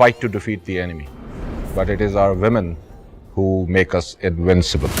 fight to defeat the enemy, but it is our women who make us invincible.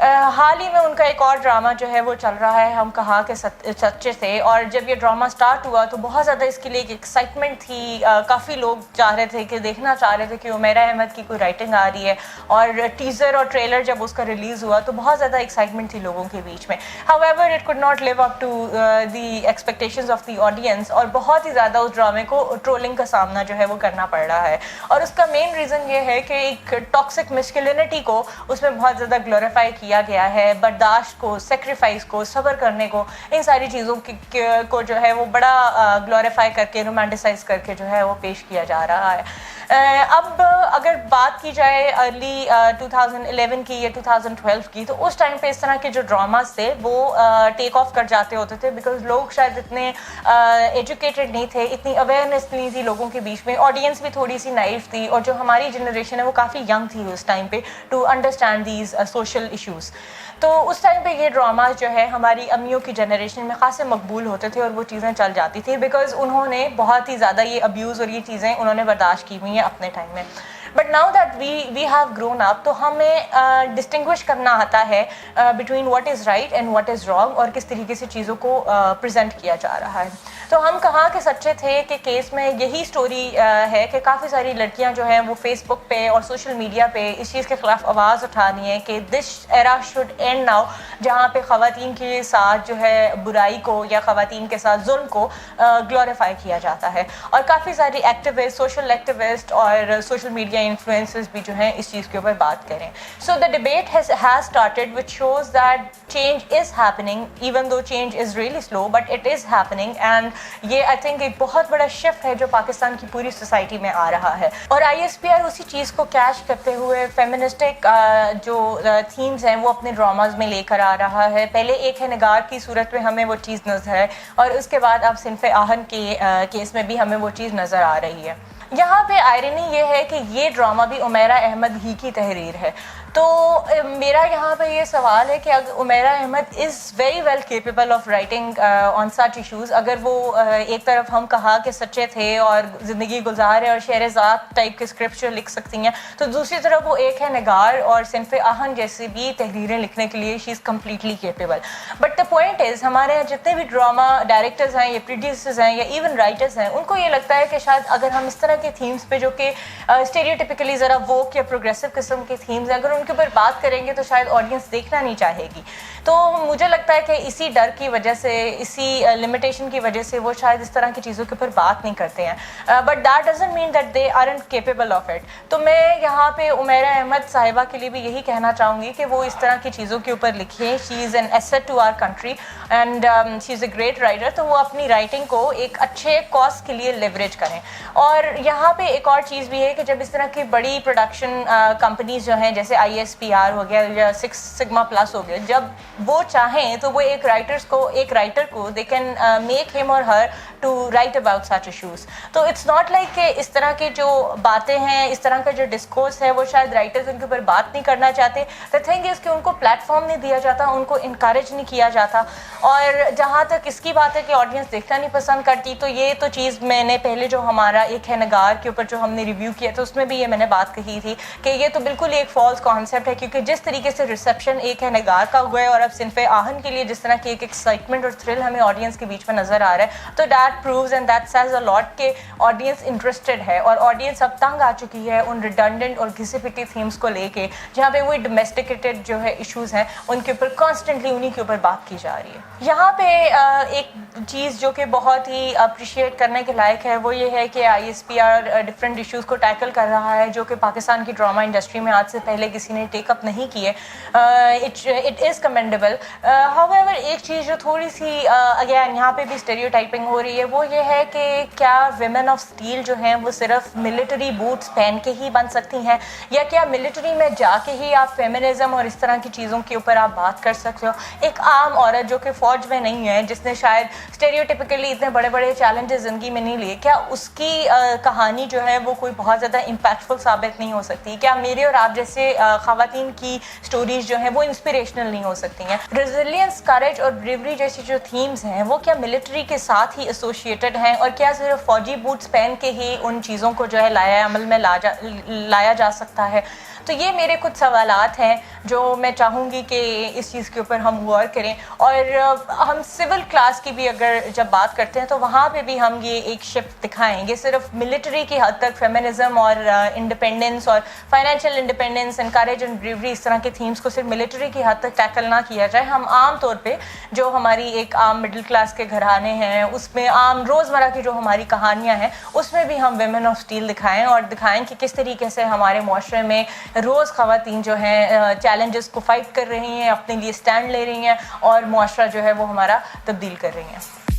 حال ہی میں ان کا ایک اور ڈرامہ جو ہے وہ چل رہا ہے ہم کہاں کے سچے تھے, اور جب یہ ڈرامہ سٹارٹ ہوا تو بہت زیادہ اس کے لیے ایک ایکسائٹمنٹ تھی. کافی لوگ چاہ رہے تھے کہ دیکھنا چاہ رہے تھے کہ عمیرہ احمد کی کوئی رائٹنگ آ رہی ہے, اور ٹیزر اور ٹریلر جب اس کا ریلیز ہوا تو بہت زیادہ ایکسائٹمنٹ تھی لوگوں کے بیچ میں. However, it could not live up to the expectations of the audience, اور بہت ہی زیادہ اس ڈرامے کو ٹرولنگ کا سامنا جو ہے وہ کرنا پڑ رہا ہے. اور اس کا مین ریزن یہ ہے کہ ایک ٹاکسک مسکلینٹی کو اس میں بہت زیادہ گلوریفائی کیا گیا ہے, برداشت کو, سیکریفائس کو, صبر کرنے کو, ان ساری چیزوں کو جو ہے وہ بڑا گلوریفائی کر کے, رومانٹیسائز کر کے جو ہے وہ پیش کیا جا رہا ہے. اب اگر بات کی جائے ارلی 2011 کی یا 2012 کی, تو اس ٹائم پہ اس طرح کے جو ڈراماز تھے وہ ٹیک آف کر جاتے ہوتے تھے, بیکاز لوگ شاید اتنے ایجوکیٹڈ نہیں تھے, اتنی اویئرنیس نہیں تھی لوگوں کے بیچ میں, آڈینس بھی تھوڑی سی نائف تھی, اور جو ہماری جنریشن ہے وہ کافی ینگ تھی اس ٹائم پہ to understand these social issues. تو اس ٹائم پہ یہ ڈراماز جو ہے ہماری امیوں کی جنریشن میں خاصے مقبول ہوتے تھے, اور وہ چیزیں چل جاتی تھی بیکاز انہوں نے بہت ہی زیادہ یہ ابیوز اور یہ چیزیں انہوں نے برداشت کی ہوئی ہیں اپنے ٹائم میں. But now that we have grown up, تو ہمیں ڈسٹنگوش کرنا آتا ہے between what is right and what is wrong, اور کس طریقے سے چیزوں کو پریزنٹ کیا جا رہا ہے. تو ہم کہاں کے سچے تھے کہ کیس میں یہی سٹوری ہے کہ کافی ساری لڑکیاں جو ہیں وہ فیس بک پہ اور سوشل میڈیا پہ اس چیز کے خلاف آواز اٹھانی ہے کہ دس ایرا شوڈ اینڈ ناؤ, جہاں پہ خواتین کے ساتھ جو ہے برائی کو یا خواتین کے ساتھ ظلم کو گلوریفائی کیا جاتا ہے. اور کافی ساری ایکٹیوسٹ, سوشل ایکٹیوسٹ اور سوشل میڈیا انفلوئنسرز بھی جو ہیں اس چیز کے اوپر بات کریں. So the debate has started which shows that change is happening, even though change is really slow but it is happening, and یہ آئی تھنک ایک بہت بڑا شفٹ ہے جو پاکستان کی پوری سوسائٹی میں آ رہا ہے. اور ISPR اسی چیز کو کیچ کرتے ہوئے فیمنسٹک جو تھیمز ہیں وہ اپنے ڈراماز میں لے کر آ رہا ہے. پہلے ایک ہے نگار کی صورت میں ہمیں وہ چیز نظر ہے, اور اس کے بعد اب صنف آہن کے کیس میں بھی ہمیں وہ چیز نظر آ رہی ہے. یہاں پہ آئرنی یہ ہے کہ یہ ڈرامہ بھی عمیرہ احمد ہی کی تحریر ہے. تو میرا یہاں پہ یہ سوال ہے کہ Umera Ahmed is very well capable of writing on such issues. اگر وہ ایک طرف ہم کہا کہ سچے تھے اور زندگی گزار ہے اور شہرزاد ٹائپ کے اسکرپٹ جو لکھ سکتی ہیں, تو دوسری طرف وہ ایک ہے نگار اور صنف آہن جیسی بھی تحریریں لکھنے کے لیے she is completely capable. But the point is ہمارے یہاں جتنے بھی ڈرامہ ڈائریکٹرز ہیں یا پروڈیوسرز ہیں یا ایون رائٹرز ہیں, ان کو یہ لگتا ہے کہ شاید اگر ہم اس طرح کے تھیمز پہ جو کہ اسٹیریوٹیپیکلی ذرا ووک یا پروگریسو قسم کے تھیمز ہیں, اگر ان کے اوپر بات کریں گے تو شاید آڈینس دیکھنا نہیں چاہے گی. تو مجھے لگتا ہے کہ اسی ڈر کی وجہ سے, اسی لمیٹیشن کی وجہ سے وہ شاید اس طرح کی چیزوں کے اوپر بات نہیں کرتے ہیں. But that doesn't mean that they aren't capable of it. تو میں یہاں پہ عمیرہ احمد صاحبہ کے لیے بھی یہی کہنا چاہوں گی کہ وہ اس طرح کی چیزوں کے اوپر لکھیں. She is an asset to our country and she is a great writer. تو وہ اپنی رائٹنگ کو ایک اچھے کاز کے لیے لیوریج کریں. اور یہاں پہ ایک اور چیز بھی ہے کہ جب اس طرح کی بڑی پروڈکشن کمپنیز جو ہیں جیسے ISPR ہو گیا یا 6 سگما پلس ہو گیا, جب وہ چاہیں تو وہ ایک رائٹر کو they can make him or her to write about such issues. تو اٹس ناٹ لائک کہ اس طرح کے جو باتیں ہیں, اس طرح کا جو ڈسکورس ہے وہ شاید رائٹرز ان کے اوپر بات نہیں کرنا چاہتے. دا تھنگ از کہ ان کو پلیٹ فارم نہیں دیا جاتا, ان کو انکریج نہیں کیا جاتا. اور جہاں تک اس کی بات ہے کہ آڈینس دیکھنا نہیں پسند کرتی, تو یہ تو چیز میں نے پہلے جو ہمارا ایک ہے نگار کے اوپر جو ہم نے ریویو کیا تو اس میں بھی یہ میں نے بات کہی تھی کہ یہ تو بالکل ایک فالس کانسیپٹ ہے, کیونکہ جس طریقے سے ریسیپشن ایک ہے نگار کا ہوا ہے اور اب صنف آہن کے لیے جس طرح کی ایک ایکسائٹمنٹ اور تھرل ہمیں آڈینس کے بیچ میں نظر آ رہا ہے, تو that proves and that says a lot کہ آڈینس انٹرسٹڈ ہے. اور آڈینس اب تنگ آ چکی ہے ان ریڈنڈنٹ اور گھسی پٹی تھیمس کو لے کے, جہاں پہ وہی ڈومیسٹیکیٹڈ جو ہے ایشوز ہیں ان کے اوپر کانسٹنٹلی انہیں کے اوپر بات کی جا رہی ہے. یہاں پہ ایک چیز جو کہ بہت ہی اپریشیٹ کرنے کے لائق ہے وہ یہ ہے کہ ISPR ڈفرینٹ ایشوز کو ٹیکل کر رہا ہے جو کہ پاکستان کی ڈرامہ انڈسٹری میں آج سے پہلے کسی نے ٹیک اپ نہیں کیے. It is commendable. ہاؤیور ایک چیز جو تھوڑی سی اگین یہاں پہ بھی اسٹیریوٹائپنگ ہو رہی ہے وہ یہ ہے کہ کیا ویمن آف اسٹیل جو ہیں وہ صرف ملٹری بوٹس پہن کے ہی بن سکتی ہیں, یا کیا ملٹری میں جا کے ہی آپ فیمنزم اور اس طرح کی چیزوں کے اوپر آپ بات کر سکتے ہو. ایک عام عورت جو کہ فوج میں نہیں ہے, جس نے شاید اسٹیریوٹیپیکلی اتنے بڑے بڑے چیلنجز زندگی میں نہیں لیے, کیا اس کی کہانی جو ہے وہ کوئی بہت زیادہ امپیکٹفل ثابت نہیں ہو سکتی؟ کیا میرے اور آپ جیسے خواتین کی سٹوریز جو ہیں وہ انسپریشنل نہیں ہو سکتی ہیں؟ ریزیلینس, کریج اور بریوری جیسی جو تھیمز ہیں وہ کیا ملٹری کے ساتھ ہی ایسوسیٹڈ ہیں, اور کیا صرف فوجی بوٹس پہن کے ہی ان چیزوں کو جو ہے لایا عمل میں لایا جا سکتا ہے؟ تو یہ میرے کچھ سوالات ہیں جو میں چاہوں گی کہ اس چیز کے اوپر ہم غور کریں. اور ہم سول کلاس کی بھی اگر جب بات کرتے ہیں تو وہاں پہ بھی ہم یہ ایک شفٹ دکھائیں گے. صرف ملٹری کی حد تک فیمنزم اور انڈیپینڈنس اور financial independence, encourage and bravery, اس طرح کے تھیمز کو صرف ملٹری کی حد تک ٹیکل نہ کیا جائے. ہم عام طور پہ جو ہماری ایک عام مڈل کلاس کے گھرانے ہیں، اس میں عام روزمرہ کی جو ہماری کہانیاں ہیں، اس میں بھی ہم ویمن آف اسٹیل دکھائیں اور دکھائیں کہ کس طریقے سے ہمارے معاشرے میں روز خواتین جو ہیں چیلنجز کو فائٹ کر رہی ہیں، اپنے لیے اسٹینڈ لے رہی ہیں اور معاشرہ جو ہے وہ ہمارا تبدیل کر رہی ہیں.